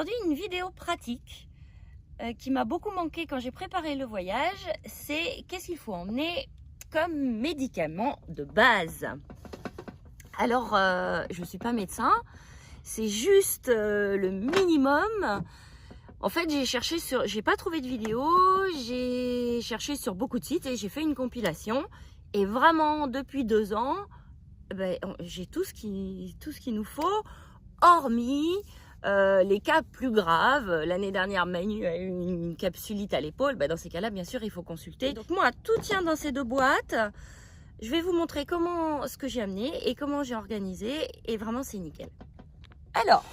Aujourd'hui, une vidéo pratique qui m'a beaucoup manqué quand j'ai préparé le voyage, c'est qu'est-ce qu'il faut emmener comme médicament de base. Alors, je ne suis pas médecin, c'est juste le minimum. En fait, j'ai pas trouvé de vidéo, j'ai cherché sur beaucoup de sites et j'ai fait une compilation. Et vraiment, depuis 2 ans, j'ai tout ce qu'il nous faut, hormis les cas plus graves. L'année dernière, Manu a eu une capsulite à l'épaule. Dans ces cas-là, bien sûr, il faut consulter. Donc moi, tout tient dans ces 2 boîtes. Je vais vous montrer ce que j'ai amené et comment j'ai organisé. Et vraiment, c'est nickel. Alors,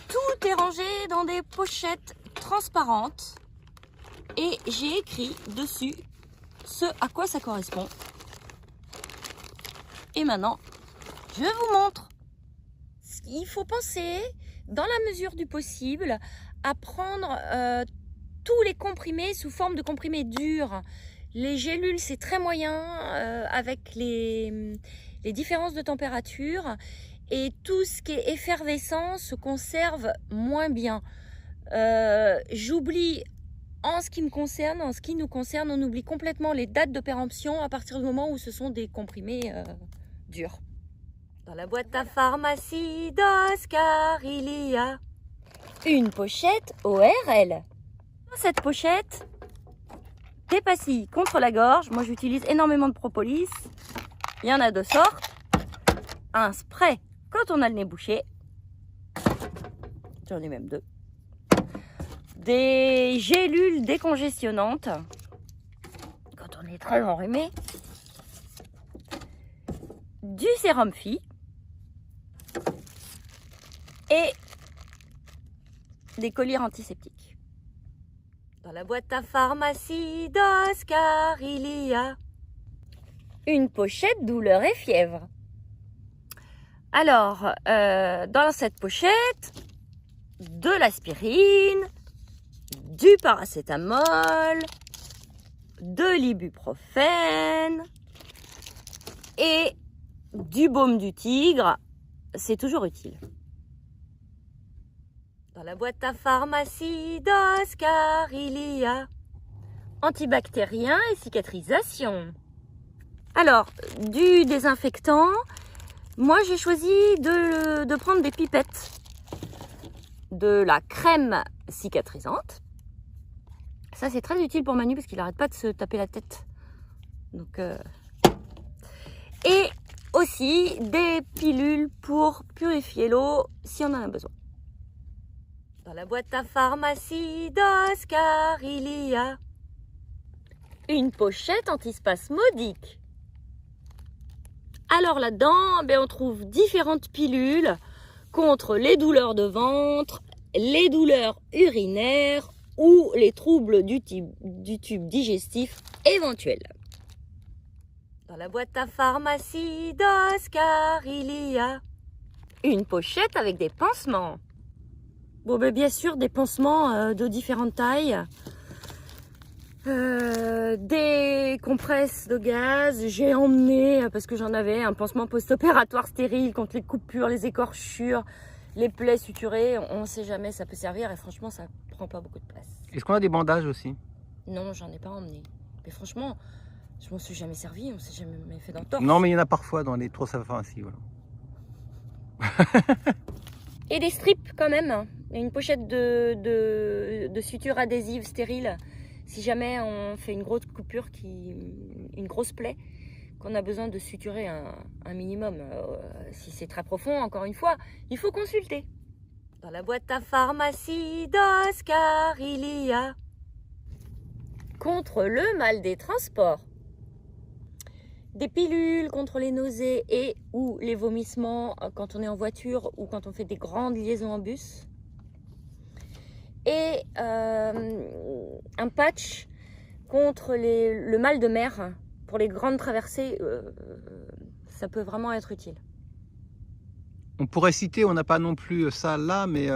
tout est rangé dans des pochettes transparentes. Et j'ai écrit dessus ce à quoi ça correspond. Et maintenant, je vous montre. Il faut penser, dans la mesure du possible, à prendre tous les comprimés sous forme de comprimés durs. Les gélules, c'est très moyen avec les différences de température. Et tout ce qui est effervescent se conserve moins bien. J'oublie, en ce qui nous concerne, on oublie complètement les dates de péremption à partir du moment où ce sont des comprimés durs. Dans la boîte à pharmacie d'Oscar, il y a une pochette ORL. Dans cette pochette, des pastilles contre la gorge. Moi, j'utilise énormément de propolis. Il y en a 2 sortes. Un spray quand on a le nez bouché. J'en ai même 2. Des gélules décongestionnantes quand on est très enrhumé. Du sérum Phi. Et des collyres antiseptiques. Dans la boîte à pharmacie d'Oscar, il y a une pochette douleur et fièvre. Alors, dans cette pochette, de l'aspirine, du paracétamol, de l'ibuprofène et du baume du tigre. C'est toujours utile. Dans la boîte à pharmacie d'Oscar, il y a antibactérien et cicatrisation. Alors, du désinfectant, moi j'ai choisi de prendre des pipettes. De la crème cicatrisante. Ça, c'est très utile pour Manu parce qu'il n'arrête pas de se taper la tête. Donc, et aussi des pilules pour purifier l'eau si on en a besoin. Dans la boîte à pharmacie d'Oscar, il y a une pochette antispasmodique. Alors là-dedans, on trouve différentes pilules contre les douleurs de ventre, les douleurs urinaires ou les troubles du tube digestif éventuels. Dans la boîte à pharmacie d'Oscar, il y a une pochette avec des pansements. Bien sûr, des pansements de différentes tailles. Des compresses de gaz. J'ai emmené, parce que j'en avais, un pansement post-opératoire stérile contre les coupures, les écorchures, les plaies suturées. On ne sait jamais, ça peut servir et franchement, ça prend pas beaucoup de place. Est-ce qu'on a des bandages aussi? Non, j'en ai pas emmené. Mais franchement, je m'en suis jamais servi, on s'est jamais fait d'entorse. Non, mais il y en a parfois dans les trousses à pharmacie, voilà. Et des strips quand même. Il y a une pochette de suture adhésive stérile. Si jamais on fait une grosse coupure, une grosse plaie, qu'on a besoin de suturer un minimum. Si c'est très profond, encore une fois, il faut consulter. Dans la boîte à pharmacie d'Oscar, il y a contre le mal des transports. Des pilules contre les nausées et ou les vomissements quand on est en voiture ou quand on fait des grandes liaisons en bus. Et un patch contre le mal de mer pour les grandes traversées. Ça peut vraiment être utile. On pourrait citer, on n'a pas non plus ça là, mais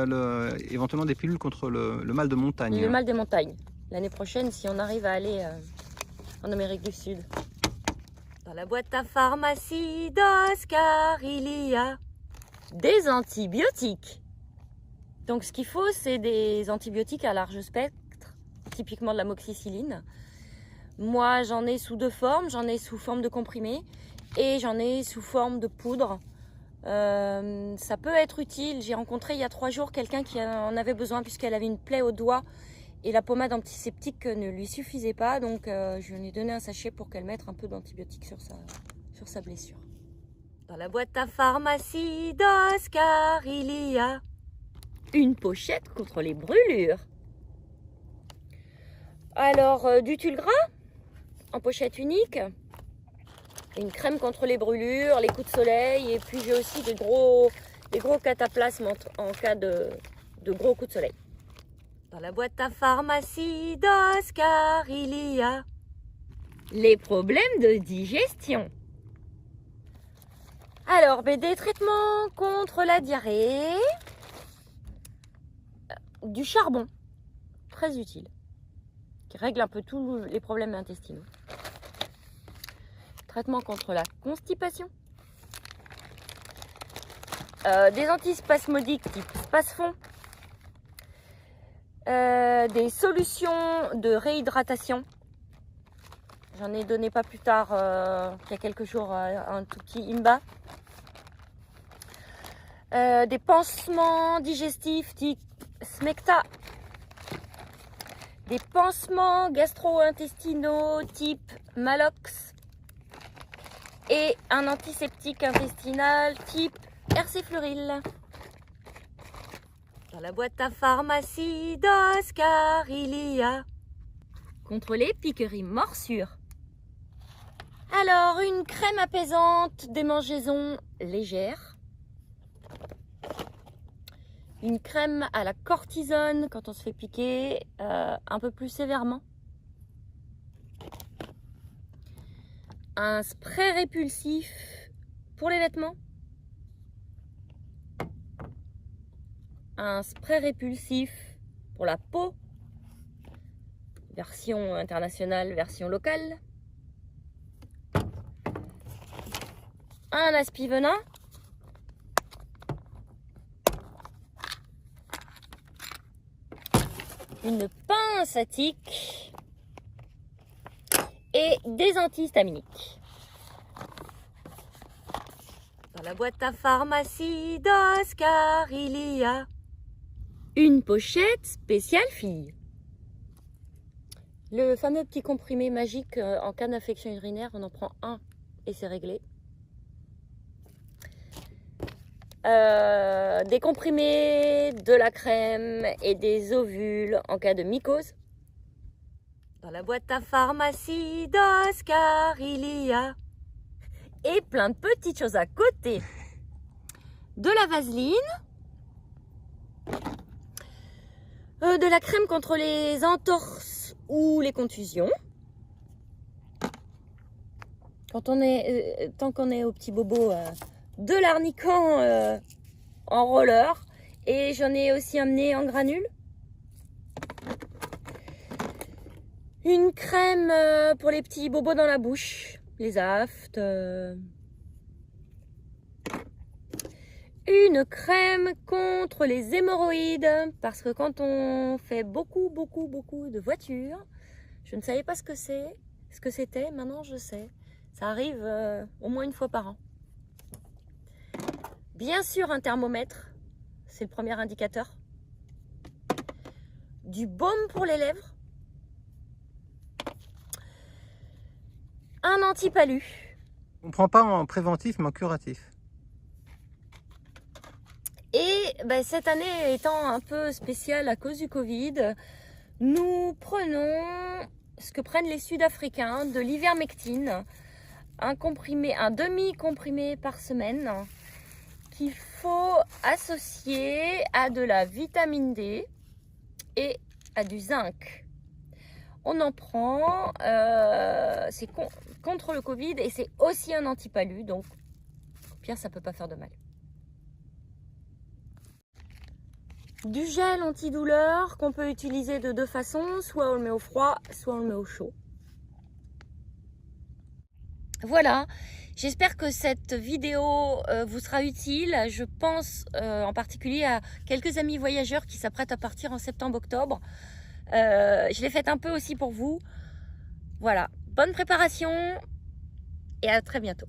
éventuellement des pilules contre le mal de montagne. Le mal des montagnes. L'année prochaine, si on arrive à aller en Amérique du Sud. Dans la boîte à pharmacie d'Oscar, il y a des antibiotiques. Donc ce qu'il faut, c'est des antibiotiques à large spectre, typiquement de l'amoxicilline. Moi, j'en ai sous 2 formes. J'en ai sous forme de comprimé et j'en ai sous forme de poudre. Ça peut être utile. J'ai rencontré il y a 3 jours quelqu'un qui en avait besoin puisqu'elle avait une plaie au doigt et la pommade antiseptique ne lui suffisait pas. Donc je lui ai donné un sachet pour qu'elle mette un peu d'antibiotiques sur sa blessure. Dans la boîte à pharmacie d'Oscar, il y a une pochette contre les brûlures. Alors, du tulle gras en pochette unique, une crème contre les brûlures, les coups de soleil, et puis j'ai aussi des gros cataplasmes en cas de gros coups de soleil. Dans la boîte à pharmacie d'Oscar, il y a les problèmes de digestion. Alors, des traitements contre la diarrhée, du charbon, très utile, qui règle un peu tous les problèmes intestinaux. Traitement contre la constipation, des antispasmodiques type Spasfon, des solutions de réhydratation. J'en ai donné pas plus tard qu'il y a quelques jours un tout petit Imba. Des pansements digestifs type Smecta, des pansements gastro-intestinaux type Malox et un antiseptique intestinal type Hercéfluril. Dans la boîte à pharmacie d'Oscar, il y a contre les piqueries morsures. Alors, une crème apaisante, démangeaisons légères. Une crème à la cortisone quand on se fait piquer un peu plus sévèrement. Un spray répulsif pour les vêtements. Un spray répulsif pour la peau. Version internationale, version locale. Un aspi-venin. Une pince à tic et des antihistaminiques. Dans la boîte à pharmacie d'Oscar, il y a une pochette spéciale fille. Le fameux petit comprimé magique en cas d'infection urinaire, on en prend un et c'est réglé. Des comprimés, de la crème et des ovules en cas de mycose. Dans la boîte à pharmacie d'Oscar, il y a et plein de petites choses à côté. De la vaseline, de la crème contre les entorses ou les contusions. Tant qu'on est au petit bobo, de l'arniquant en roller et j'en ai aussi amené en granule. Une crème pour les petits bobos dans la bouche, les aftes. Une crème contre les hémorroïdes parce que quand on fait beaucoup de voitures, je ne savais pas ce que c'était, maintenant je sais. Ça arrive au moins une fois par an. Bien sûr, un thermomètre, c'est le premier indicateur. Du baume pour les lèvres. Un antipalu. On ne prend pas en préventif, mais en curatif. Et cette année étant un peu spéciale à cause du Covid, nous prenons ce que prennent les Sud-Africains, de l'ivermectine, un demi-comprimé par semaine, qu'il faut associer à de la vitamine D et à du zinc. On en prend, c'est contre le Covid et c'est aussi un antipalu, donc au pire ça peut pas faire de mal. Du gel antidouleur qu'on peut utiliser de 2 façons, soit on le met au froid, soit on le met au chaud. Voilà, j'espère que cette vidéo vous sera utile. Je pense en particulier à quelques amis voyageurs qui s'apprêtent à partir en septembre-octobre. Je l'ai faite un peu aussi pour vous. Voilà, bonne préparation et à très bientôt.